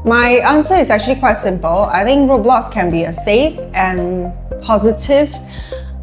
My answer is actually quite simple. I think Roblox can be a safe and positive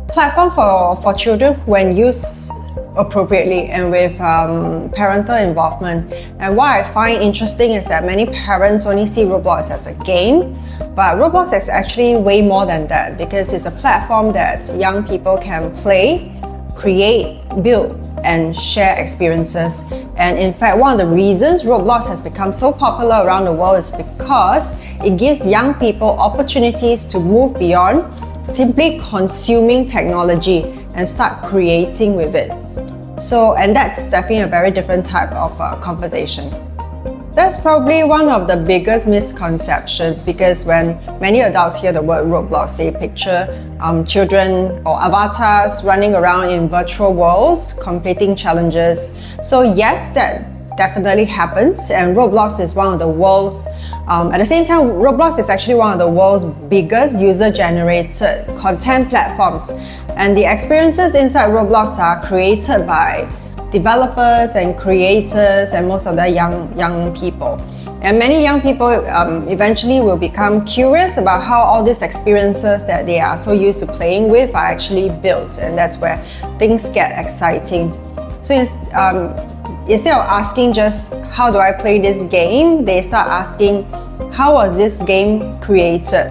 platform for children when used appropriately and with parental involvement. And what I find interesting is that many parents only see Roblox as a game, but Roblox is actually way more than that because it's a platform that young people can play, create, build, and share experiences. And in fact, one of the reasons Roblox has become so popular around the world is because it gives young people opportunities to move beyond simply consuming technology and start creating with it. And that's definitely a very different type of conversation. That's probably one of the biggest misconceptions because when many adults hear the word Roblox, they picture children or avatars running around in virtual worlds, completing challenges. So yes, that definitely happens, and Roblox is one of the world's at the same time, Roblox is actually one of the world's biggest user-generated content platforms. And the experiences inside Roblox are created by developers and creators and most of the young people. And many young people eventually will become curious about how all these experiences that they are so used to playing with are actually built. And that's where things get exciting. So instead of asking just how do I play this game, they start asking how was this game created?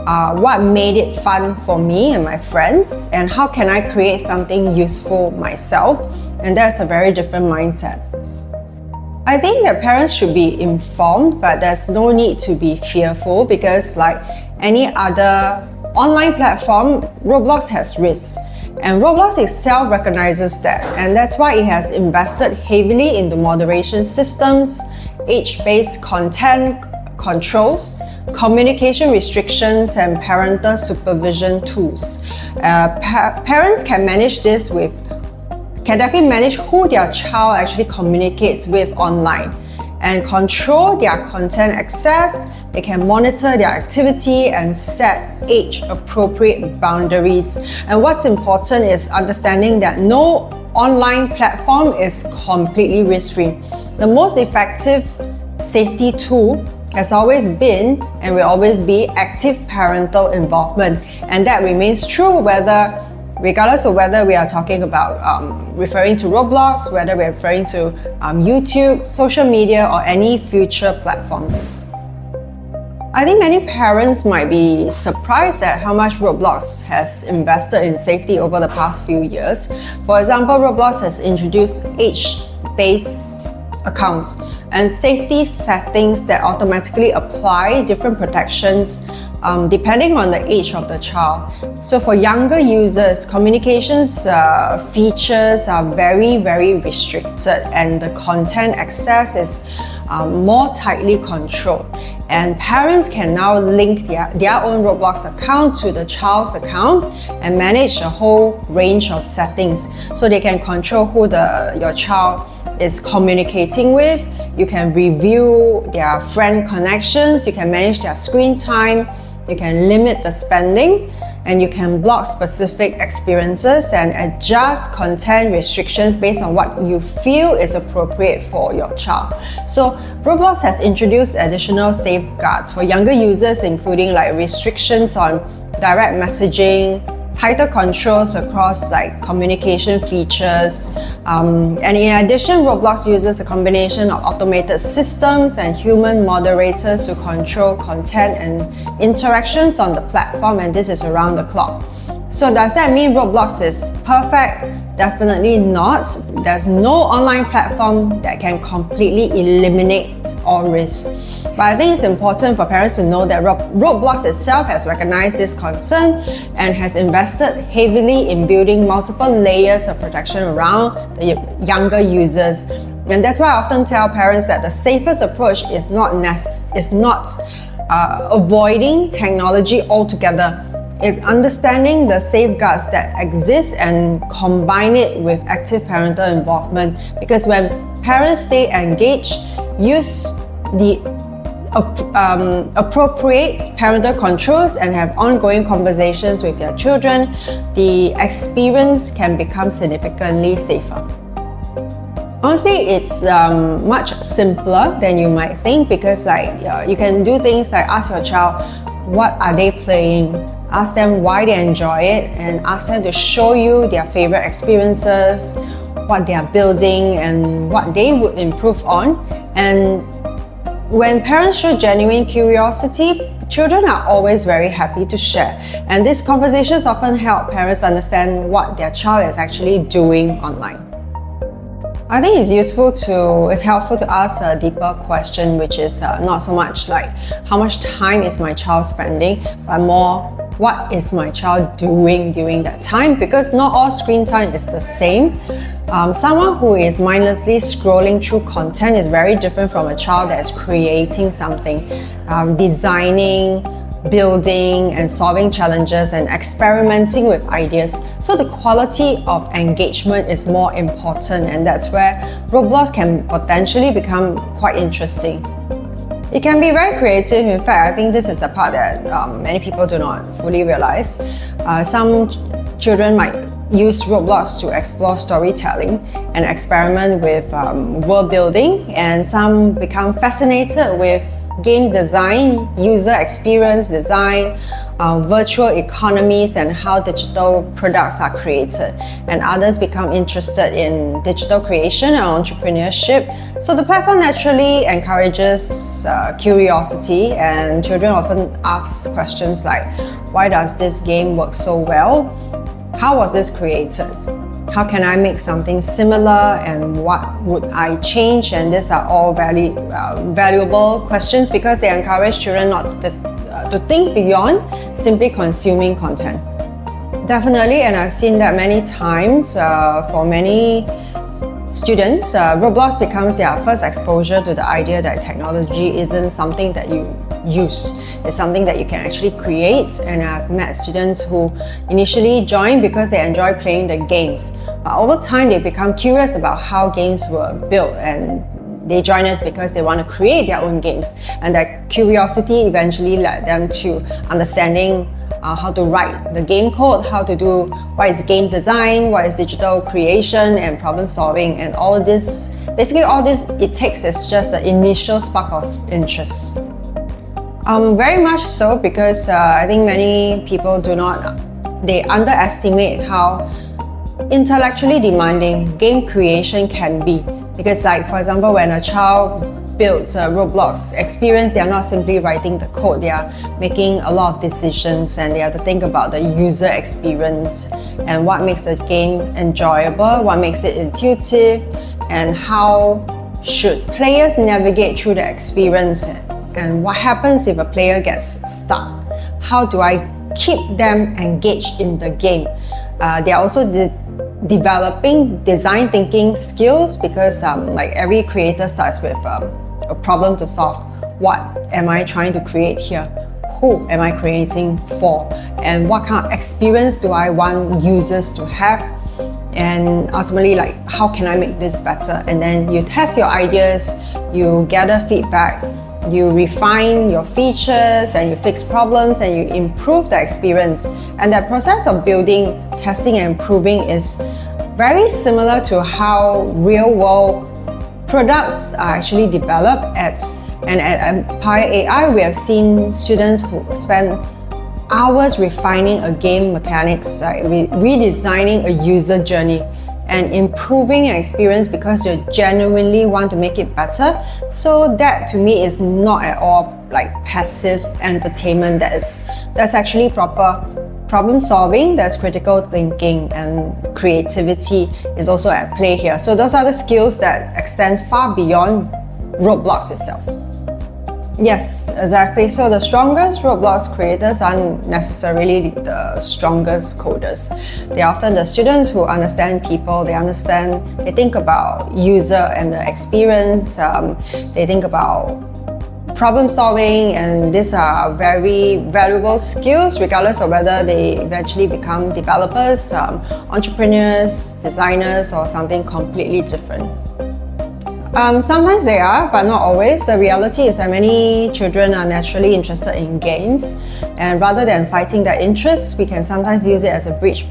What made it fun for me and my friends? And how can I create something useful myself? And that's a very different mindset. I think that parents should be informed, but there's no need to be fearful because like any other online platform, Roblox has risks. And Roblox itself recognizes that, and that's why it has invested heavily into moderation systems, age-based content controls, communication restrictions, and parental supervision tools. Parents can definitely manage who their child actually communicates with online and control their content access. They can monitor their activity and set age-appropriate boundaries. And what's important is understanding that no online platform is completely risk-free. The most effective safety tool has always been and will always be active parental involvement. And that remains true regardless of whether we are talking about referring to Roblox, whether we're referring to YouTube, social media, or any future platforms. I think many parents might be surprised at how much Roblox has invested in safety over the past few years. For example, Roblox has introduced age-based accounts and safety settings that automatically apply different protections depending on the age of the child. So for younger users, communications features are very, very restricted and the content access is more tightly controlled. And parents can now link their own Roblox account to the child's account and manage a whole range of settings. So they can control who your child is communicating with. You can review their friend connections, you can manage their screen time, you can limit the spending, and you can block specific experiences and adjust content restrictions based on what you feel is appropriate for your child. So Roblox has introduced additional safeguards for younger users, including like restrictions on direct messaging, tighter controls across like communication features. And in addition, Roblox uses a combination of automated systems and human moderators to control content and interactions on the platform, and this is around the clock. So does that mean Roblox is perfect? Definitely not. There's no online platform that can completely eliminate all risks. But I think it's important for parents to know that Roblox itself has recognized this concern and has invested heavily in building multiple layers of protection around the younger users. And that's why I often tell parents that the safest approach is not avoiding technology altogether. It's understanding the safeguards that exist and combine it with active parental involvement. Because when parents stay engaged, use the appropriate parental controls and have ongoing conversations with their children, the experience can become significantly safer. Honestly, it's much simpler than you might think, because you can do things like ask your child what are they playing, ask them why they enjoy it, and ask them to show you their favorite experiences, what they are building and what they would improve on. And when parents show genuine curiosity, children are always very happy to share. And these conversations often help parents understand what their child is actually doing online. I think it's helpful to ask a deeper question, which is not so much like how much time is my child spending, but more what is my child doing during that time, because not all screen time is the same. Someone who is mindlessly scrolling through content is very different from a child that is creating something, designing, building and solving challenges and experimenting with ideas. So the quality of engagement is more important, and that's where Roblox can potentially become quite interesting. It can be very creative. In fact, I think this is the part that many people do not fully realize. Some children might use Roblox to explore storytelling and experiment with world building, and some become fascinated with game design, user experience design, virtual economies and how digital products are created, and others become interested in digital creation and entrepreneurship. So the platform naturally encourages curiosity, and children often ask questions like, why does this game work so well? How was this created? How can I make something similar, and what would I change? And these are all very valuable questions, because they encourage children not to think beyond simply consuming content. Definitely, and I've seen that many times for many students, Roblox becomes their first exposure to the idea that technology isn't something that you use. It's something that you can actually create, and I've met students who initially joined because they enjoy playing the games. But over time, they become curious about how games were built, and they join us because they want to create their own games. And that curiosity eventually led them to understanding how to write the game code, how to do what is game design, what is digital creation and problem solving, and all this. Basically, all this it takes is just the initial spark of interest. Very much so, because I think many people they underestimate how intellectually demanding game creation can be. Because like, for example, when a child builds a Roblox experience, they are not simply writing the code, they are making a lot of decisions, and they have to think about the user experience and what makes a game enjoyable, what makes it intuitive, and how should players navigate through the experience, and what happens if a player gets stuck. How do I keep them engaged in the game? They are also developing design thinking skills, because like every creator starts with a problem to solve. What am I trying to create here? Who am I creating for? And what kind of experience do I want users to have? And ultimately, like, how can I make this better? And then you test your ideas, you gather feedback, you refine your features, and you fix problems, and you improve the experience. And that process of building, testing, and improving is very similar to how real-world products are actually developed at Empire AI. We have seen students who spend hours refining a game mechanics, like redesigning a user journey and improving your experience because you genuinely want to make it better. So that to me is not at all like passive entertainment. That's actually proper problem solving, that's critical thinking, and creativity is also at play here. So those are the skills that extend far beyond Roblox itself. Yes, exactly. So the strongest Roblox creators aren't necessarily the strongest coders. They're often the students who understand people, they think about user and the experience, they think about problem solving, and these are very valuable skills regardless of whether they eventually become developers, entrepreneurs, designers, or something completely different. Sometimes they are, but not always. The reality is that many children are naturally interested in games, and rather than fighting their interests, we can sometimes use it as a bridge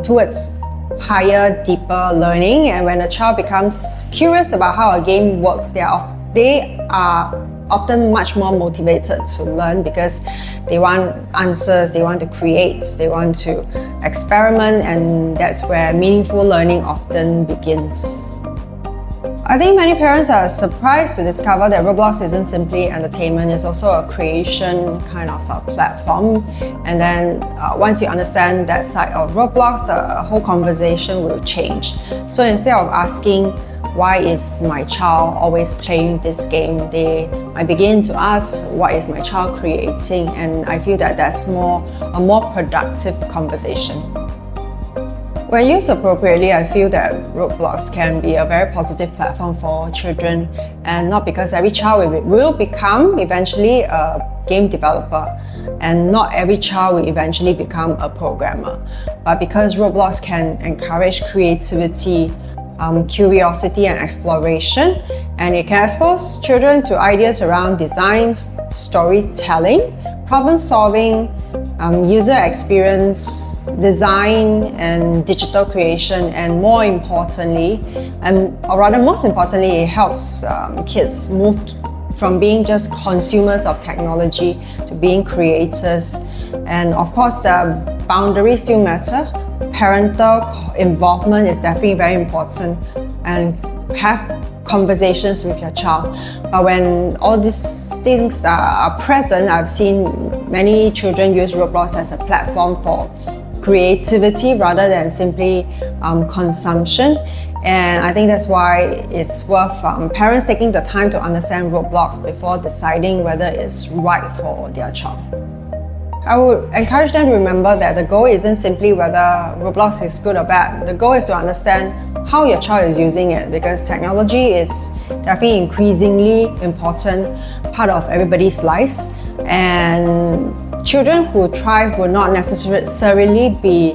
towards higher, deeper learning. And when a child becomes curious about how a game works, they are often much more motivated to learn because they want answers, they want to create, they want to experiment, and that's where meaningful learning often begins. I think many parents are surprised to discover that Roblox isn't simply entertainment, it's also a creation kind of a platform. And then once you understand that side of Roblox, the whole conversation will change. So instead of asking, why is my child always playing this game, they might begin to ask, what is my child creating? And I feel that that's a more productive conversation. When used appropriately, I feel that Roblox can be a very positive platform for children, and not because every child will become eventually a game developer, and not every child will eventually become a programmer, but because Roblox can encourage creativity, curiosity and exploration, and it can expose children to ideas around design, storytelling, problem solving, user experience, design and digital creation, and more importantly, most importantly, it helps kids move from being just consumers of technology to being creators. And of course, the boundaries still matter. Parental involvement is definitely very important, and have conversations with your child. But when all these things are present, I've seen many children use Roblox as a platform for creativity rather than simply consumption. And I think that's why it's worth parents taking the time to understand Roblox before deciding whether it's right for their child. I would encourage them to remember that the goal isn't simply whether Roblox is good or bad. The goal is to understand how your child is using it, because technology is definitely increasingly important part of everybody's lives. And children who thrive will not necessarily be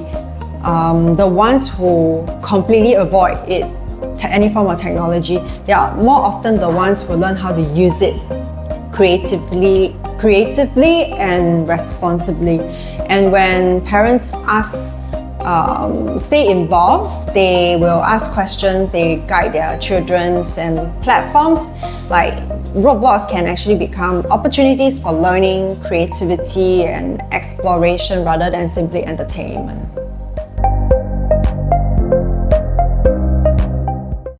the ones who completely avoid any form of technology. They are more often the ones who learn how to use it creatively and responsibly. And when parents stay involved, they will ask questions, they guide their children, and platforms like Roblox can actually become opportunities for learning, creativity and exploration rather than simply entertainment.